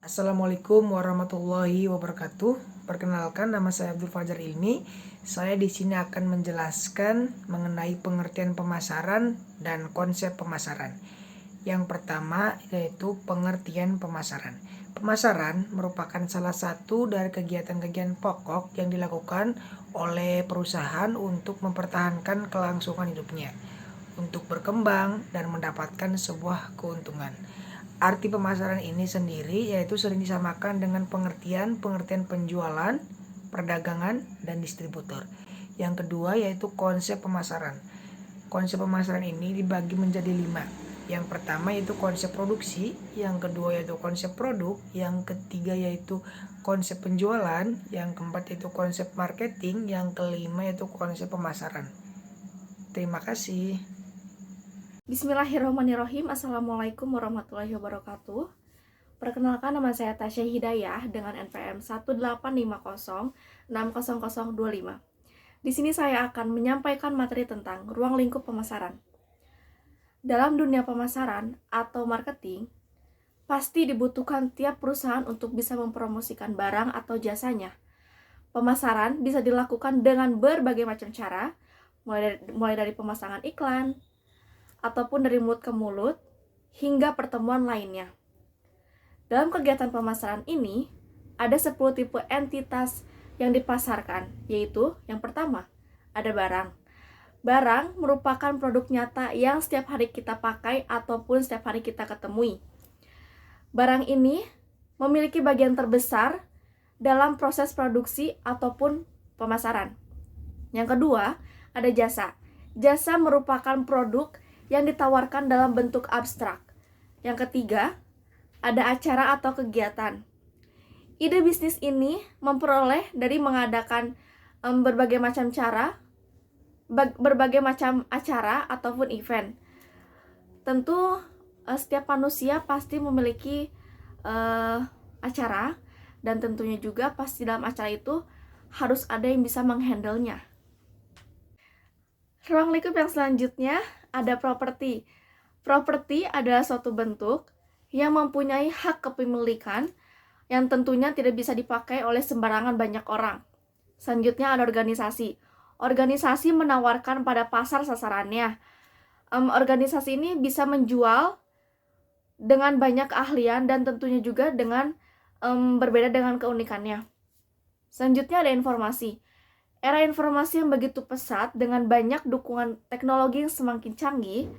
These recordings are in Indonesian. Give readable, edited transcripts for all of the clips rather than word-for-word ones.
Assalamualaikum warahmatullahi wabarakatuh. Perkenalkan, nama saya Abdul Fajar Ilmi. Saya di sini akan menjelaskan mengenai pengertian pemasaran dan konsep pemasaran. Yang pertama yaitu pengertian pemasaran. Pemasaran merupakan salah satu dari kegiatan-kegiatan pokok yang dilakukan oleh perusahaan untuk mempertahankan kelangsungan hidupnya, untuk berkembang dan mendapatkan sebuah keuntungan. Arti pemasaran ini sendiri yaitu sering disamakan dengan pengertian penjualan, perdagangan, dan distributor. Yang kedua yaitu konsep pemasaran. Konsep pemasaran ini dibagi menjadi 5. Yang pertama yaitu konsep produksi, yang kedua yaitu konsep produk, yang ketiga yaitu konsep penjualan, yang keempat yaitu konsep marketing, yang kelima yaitu konsep pemasaran. Terima kasih. Bismillahirrahmanirrahim. Assalamualaikum warahmatullahi wabarakatuh. Perkenalkan, nama saya Tasya Hidayah dengan NPM 185060025. Di sini saya akan menyampaikan materi tentang ruang lingkup pemasaran. Dalam dunia pemasaran atau marketing, pasti dibutuhkan tiap perusahaan untuk bisa mempromosikan barang atau jasanya. Pemasaran bisa dilakukan dengan berbagai macam cara, mulai dari pemasangan iklan, ataupun dari mulut ke mulut, hingga pertemuan lainnya. Dalam kegiatan pemasaran ini, ada 10 tipe entitas yang dipasarkan, yaitu yang pertama, ada barang. Barang merupakan produk nyata yang setiap hari kita pakai ataupun setiap hari kita ketemui. Barang ini memiliki bagian terbesar dalam proses produksi ataupun pemasaran. Yang kedua, ada jasa. Jasa merupakan produk yang ditawarkan dalam bentuk abstrak. Yang ketiga, ada acara atau kegiatan. Ide bisnis ini memperoleh dari mengadakan berbagai macam acara ataupun event. Tentu setiap manusia pasti memiliki acara, dan tentunya juga pasti dalam acara itu harus ada yang bisa menghandle-nya. Ruang lingkup yang selanjutnya ada properti. Properti adalah suatu bentuk yang mempunyai hak kepemilikan yang tentunya tidak bisa dipakai oleh sembarangan banyak orang. Selanjutnya ada organisasi. Organisasi menawarkan pada pasar sasarannya. Organisasi ini bisa menjual dengan banyak keahlian dan tentunya juga dengan berbeda dengan keunikannya. Selanjutnya ada informasi. Era informasi yang begitu pesat dengan banyak dukungan teknologi yang semakin canggih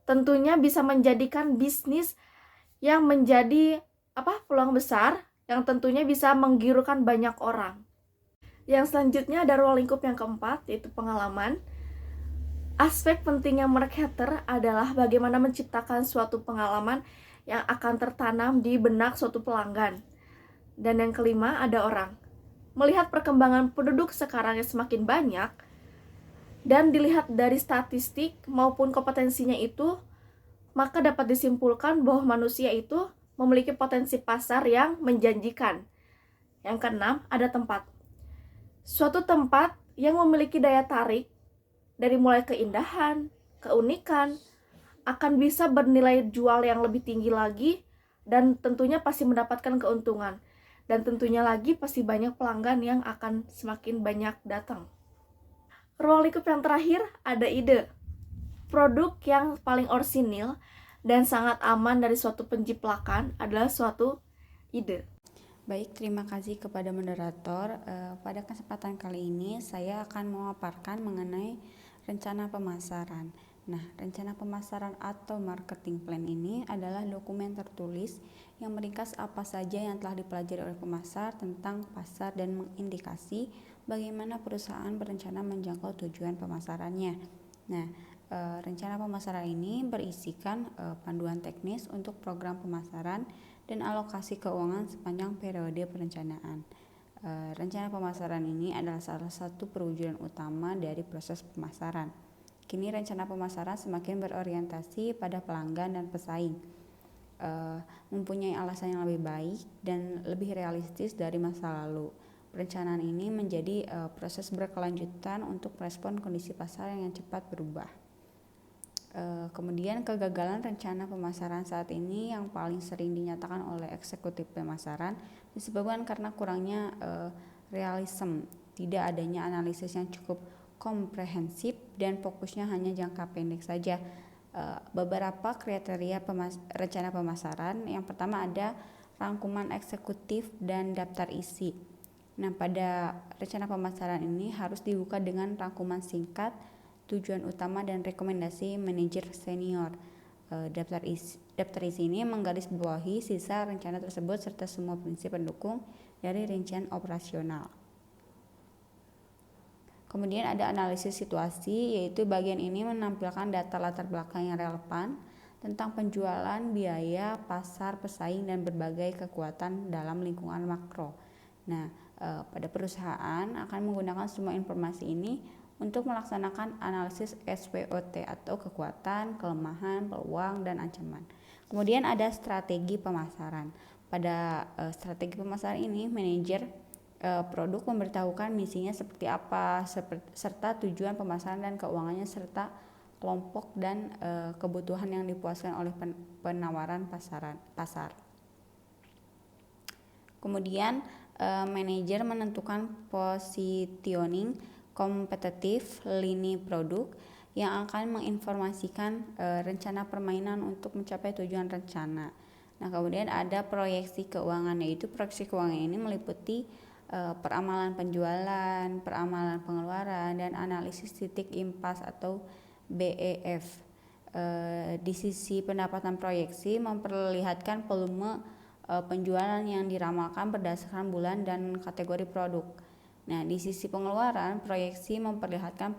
tentunya bisa menjadikan bisnis yang menjadi peluang besar yang tentunya bisa menggiurkan banyak orang. Yang selanjutnya ada ruang lingkup yang keempat, yaitu pengalaman. Aspek pentingnya marketer adalah bagaimana menciptakan suatu pengalaman yang akan tertanam di benak suatu pelanggan. Dan yang kelima ada orang. Melihat perkembangan penduduk sekarang yang semakin banyak dan dilihat dari statistik maupun kompetensinya itu, maka dapat disimpulkan bahwa manusia itu memiliki potensi pasar yang menjanjikan. Yang keenam, ada tempat. Suatu tempat yang memiliki daya tarik dari mulai keindahan, keunikan, akan bisa bernilai jual yang lebih tinggi lagi dan tentunya pasti mendapatkan keuntungan. Dan tentunya lagi pasti banyak pelanggan yang akan semakin banyak datang. Ruang lingkup yang terakhir ada ide. Produk yang paling orisinil dan sangat aman dari suatu penjiplakan adalah suatu ide. Baik, terima kasih kepada moderator. Pada kesempatan kali ini saya akan memaparkan mengenai rencana pemasaran. Nah, rencana pemasaran atau marketing plan ini adalah dokumen tertulis yang meringkas apa saja yang telah dipelajari oleh pemasar tentang pasar dan mengindikasi bagaimana perusahaan berencana menjangkau tujuan pemasarannya. Nah, rencana pemasaran ini berisikan panduan teknis untuk program pemasaran dan alokasi keuangan sepanjang periode perencanaan. Rencana pemasaran ini adalah salah satu perwujudan utama dari proses pemasaran. Kini rencana pemasaran semakin berorientasi pada pelanggan dan pesaing, mempunyai alasan yang lebih baik dan lebih realistis dari masa lalu. Perencanaan ini menjadi proses berkelanjutan untuk merespon kondisi pasar yang cepat berubah. Kemudian kegagalan rencana pemasaran saat ini yang paling sering dinyatakan oleh eksekutif pemasaran disebabkan karena kurangnya realisme, tidak adanya analisis yang cukup komprehensif dan fokusnya hanya jangka pendek saja. Beberapa kriteria rencana pemasaran, yang pertama ada rangkuman eksekutif dan daftar isi. Nah, pada rencana pemasaran ini harus dibuka dengan rangkuman singkat, tujuan utama dan rekomendasi manajer senior. Daftar isi ini menggarisbawahi sisa rencana tersebut serta semua prinsip pendukung dari rincian operasional. Kemudian ada analisis situasi, yaitu bagian ini menampilkan data latar belakang yang relevan tentang penjualan, biaya, pasar, pesaing, dan berbagai kekuatan dalam lingkungan makro. Nah, pada perusahaan akan menggunakan semua informasi ini untuk melaksanakan analisis SWOT atau kekuatan, kelemahan, peluang, dan ancaman. Kemudian ada strategi pemasaran. Pada strategi pemasaran ini, manajer produk memberitahukan misinya seperti apa, serta tujuan pemasaran dan keuangannya, serta kelompok dan kebutuhan yang dipuaskan oleh penawaran pasar. Kemudian manajer menentukan positioning kompetitif lini produk yang akan menginformasikan rencana permainan untuk mencapai tujuan rencana. Nah, kemudian ada proyeksi keuangan, yaitu proyeksi keuangan ini meliputi peramalan penjualan, peramalan pengeluaran, dan analisis titik impas atau BEF. Di sisi pendapatan, proyeksi memperlihatkan volume penjualan yang diramalkan berdasarkan bulan dan kategori produk. Nah, di sisi pengeluaran, proyeksi memperlihatkan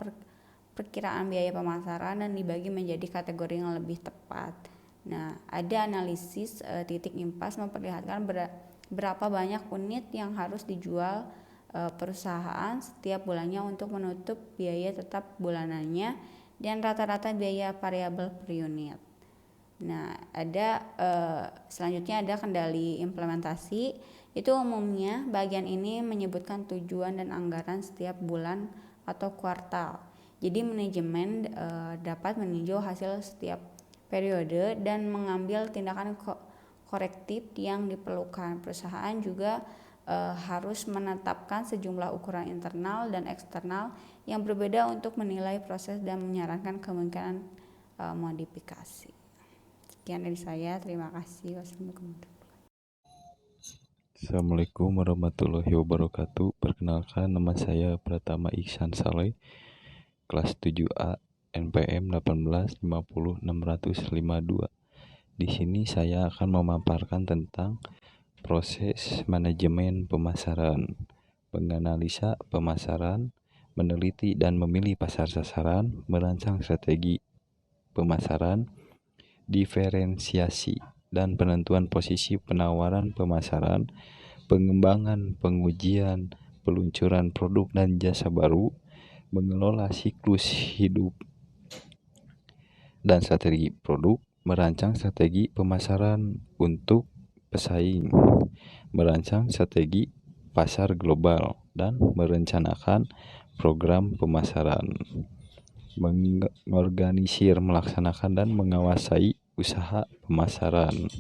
perkiraan biaya pemasaran dan dibagi menjadi kategori yang lebih tepat. Nah, ada analisis titik impas memperlihatkan berapa banyak unit yang harus dijual perusahaan setiap bulannya untuk menutup biaya tetap bulanannya dan rata-rata biaya variabel per unit. Nah, ada selanjutnya ada kendali implementasi. Itu umumnya bagian ini menyebutkan tujuan dan anggaran setiap bulan atau kuartal. Jadi manajemen dapat meninjau hasil setiap periode dan mengambil tindakan korektif yang diperlukan. Perusahaan juga harus menetapkan sejumlah ukuran internal dan eksternal yang berbeda untuk menilai proses dan menyarankan kemungkinan modifikasi. Sekian dari saya, terima kasih. Assalamualaikum warahmatullahi wabarakatuh. Perkenalkan, nama saya Pratama Ihsan Saleh, kelas 7A, NPM 1850652. Di sini saya akan memaparkan tentang proses manajemen pemasaran, menganalisa pemasaran, meneliti dan memilih pasar sasaran, merancang strategi pemasaran, diferensiasi dan penentuan posisi penawaran pemasaran, pengembangan, pengujian, peluncuran produk dan jasa baru, mengelola siklus hidup dan strategi produk, merancang strategi pemasaran untuk pesaing, merancang strategi pasar global, dan merencanakan program pemasaran, mengorganisir, melaksanakan, dan menguasai usaha pemasaran.